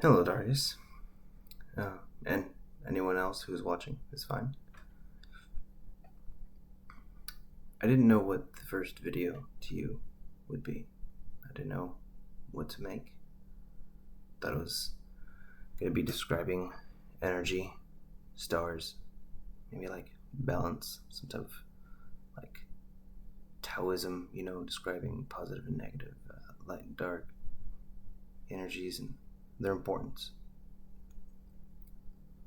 Hello, Darius. And anyone else who's watching is fine. I didn't know what the first video to you would be. I didn't know what to make. Thought it was going to be describing energy, stars, maybe like balance, some type of like Taoism, describing positive and negative, light and dark energies and their importance.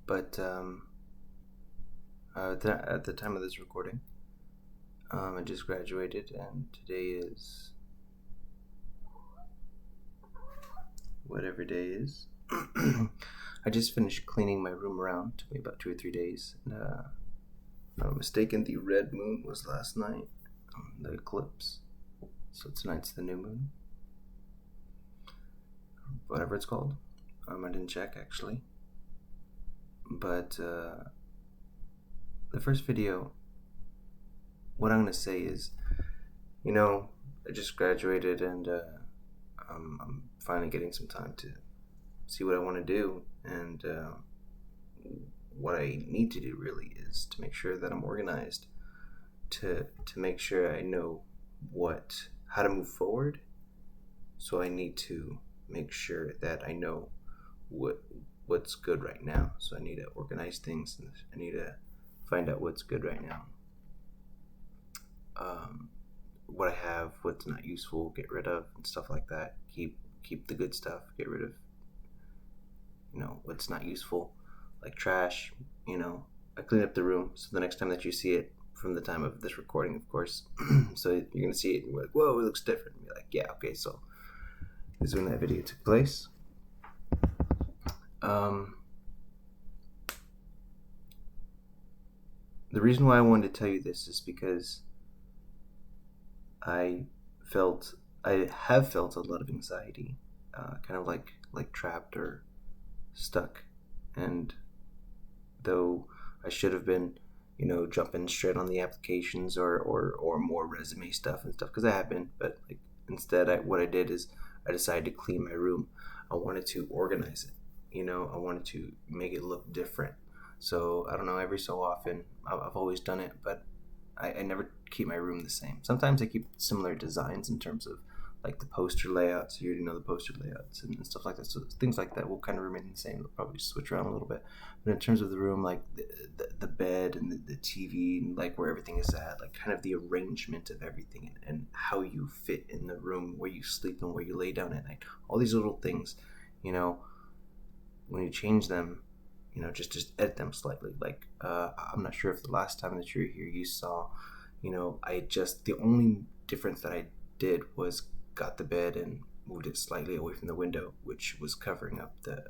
But at the time of this recording, I just graduated, and today is whatever day is. I just finished cleaning my room around. Took me about 2 or 3 days. And, if I'm not mistaken, the red moon was last night, the eclipse. So tonight's the new moon. Whatever it's called. I didn't check, actually. But the first video, what I'm going to say is, I just graduated, and I'm finally getting some time to see what I want to do, and what I need to do really is to make sure that I'm organized, to make sure I know how to move forward. So I need to make sure that I know what's good right now. So I need to organize things, and I need to find out what's good right now. What I have, what's not useful, get rid of, and stuff like that. Keep the good stuff, get rid of what's not useful, like trash. I clean up the room, so the next time that you see it, from the time of this recording, of course, so you're gonna see it and you're like, whoa, it looks different, and you're like, yeah, okay, so this is when that video took place. The reason why I wanted to tell you this is because I have felt a lot of anxiety, kind of like trapped or stuck. And though I should have been, jumping straight on the applications or more resume stuff and stuff, because I have been, but instead, what I did is I decided to clean my room. I wanted to organize it. I wanted to make it look different. So I don't know. Every so often, I've always done it, but I never keep my room the same. Sometimes I keep similar designs in terms of like the poster layouts. You already know the poster layouts and stuff like that. So things like that will kind of remain the same. They'll probably switch around a little bit. But in terms of the room, like the bed and the TV and like where everything is at, like kind of the arrangement of everything and how you fit in the room, where you sleep and where you lay down at night. All these little things, when you change them, just edit them slightly. Like, I'm not sure if the last time that you were here you saw, the only difference that I did was got the bed and moved it slightly away from the window, which was covering up the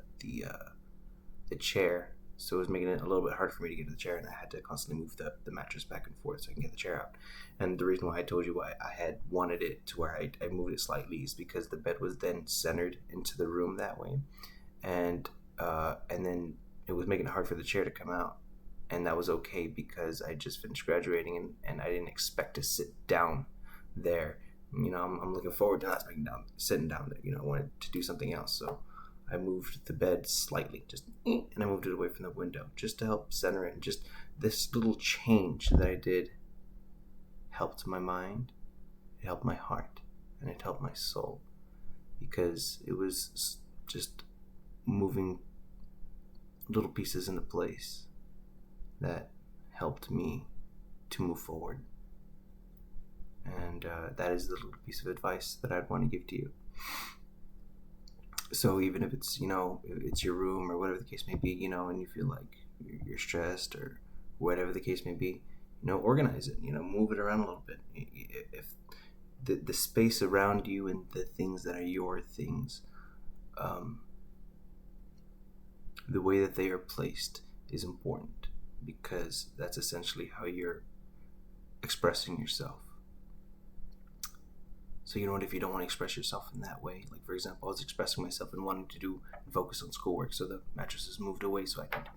chair. So it was making it a little bit hard for me to get to the chair, and I had to constantly move the mattress back and forth so I can get the chair out. And the reason why I told you why I had wanted it to where I moved it slightly is because the bed was then centered into the room that way. And then it was making it hard for the chair to come out, and that was okay because I just finished graduating, and I didn't expect to sit down there. I'm looking forward to not sitting down there. I wanted to do something else, so I moved the bed slightly, and I moved it away from the window just to help center it. And just this little change that I did helped my mind, it helped my heart, and it helped my soul, because it was just moving little pieces into place that helped me to move forward. And that is the little piece of advice that I'd want to give to you. So even if it's it's your room or whatever the case may be, and you feel like you're stressed or whatever the case may be, organize it. Move it around a little bit. If the space around you and the things that are your things, the way that they are placed is important, because that's essentially how you're expressing yourself. So if you don't want to express yourself in that way, like for example, I was expressing myself and wanting to focus on schoolwork, so the mattress is moved away so I could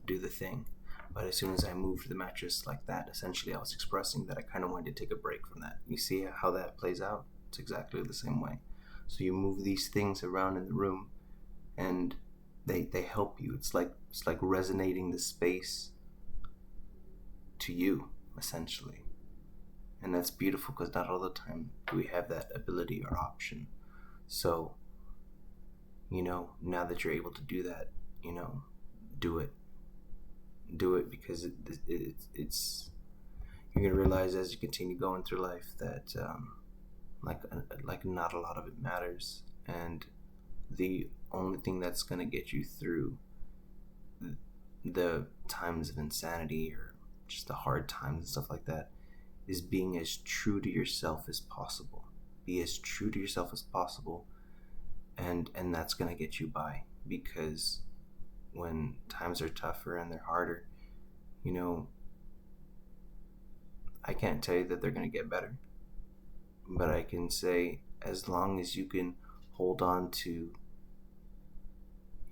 do the thing. But as soon as I moved the mattress like that, essentially I was expressing that I kind of wanted to take a break from that. You see how that plays out? It's exactly the same way. So you move these things around in the room, and they help you. It's like resonating the space to you, essentially. And that's beautiful because not all the time do we have that ability or option. So, now that you're able to do that, you know, do it. Do it because it's you're gonna realize as you continue going through life that like not a lot of it matters, and the only thing that's gonna get you through the times of insanity or just the hard times and stuff like that is being as true to yourself as possible. Be as true to yourself as possible, and that's gonna get you by. Because when times are tougher and they're harder, you know, I can't tell you that they're gonna get better, but I can say as long as you can hold on to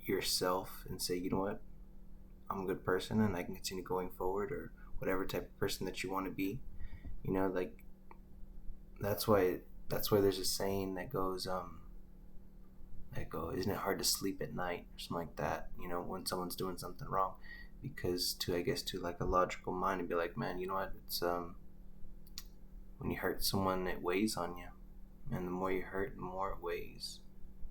yourself and say, you know what, I'm a good person and I can continue going forward, or whatever type of person that you want to be. Like that's why there's a saying that goes isn't it hard to sleep at night or something like that, when someone's doing something wrong. Because to like a logical mind and be like, man, you know what, it's when you hurt someone, it weighs on you, and the more you hurt, the more it weighs.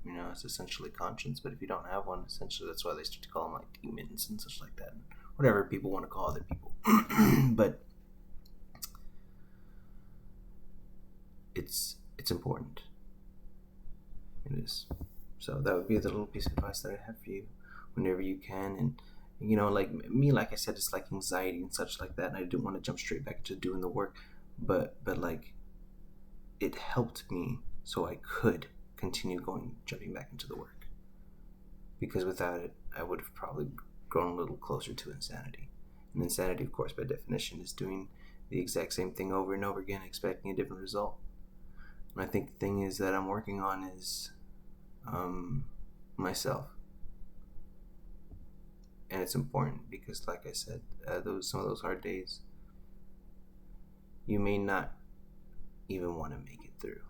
It's essentially conscience. But if you don't have one, essentially that's why they start to call them like demons and such like that, whatever people want to call other people. But it's important. It is. So that would be the little piece of advice that I have for you whenever you can. And like me, like I said, it's like anxiety and such like that, and I didn't want to jump straight back into doing the work, but like it helped me so I could continue jumping back into the work. Because without it, I would have probably grown a little closer to insanity. And insanity, of course, by definition, is doing the exact same thing over and over again, expecting a different result. And I think the thing is that I'm working on is myself. And it's important because, like I said, some of those hard days, you may not even want to make it through.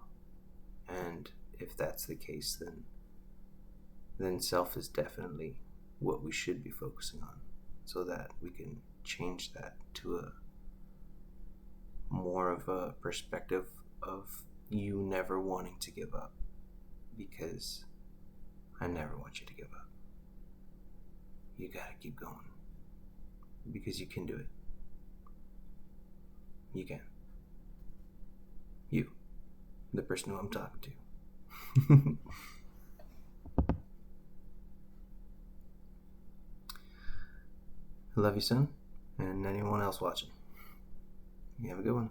And if that's the case, then self is definitely what we should be focusing on, so that we can change that to a more of a perspective of you never wanting to give up. Because I never want you to give up. You gotta keep going. Because you can do it. You can. You. The person who I'm talking to. I love you, son. And anyone else watching. You have a good one.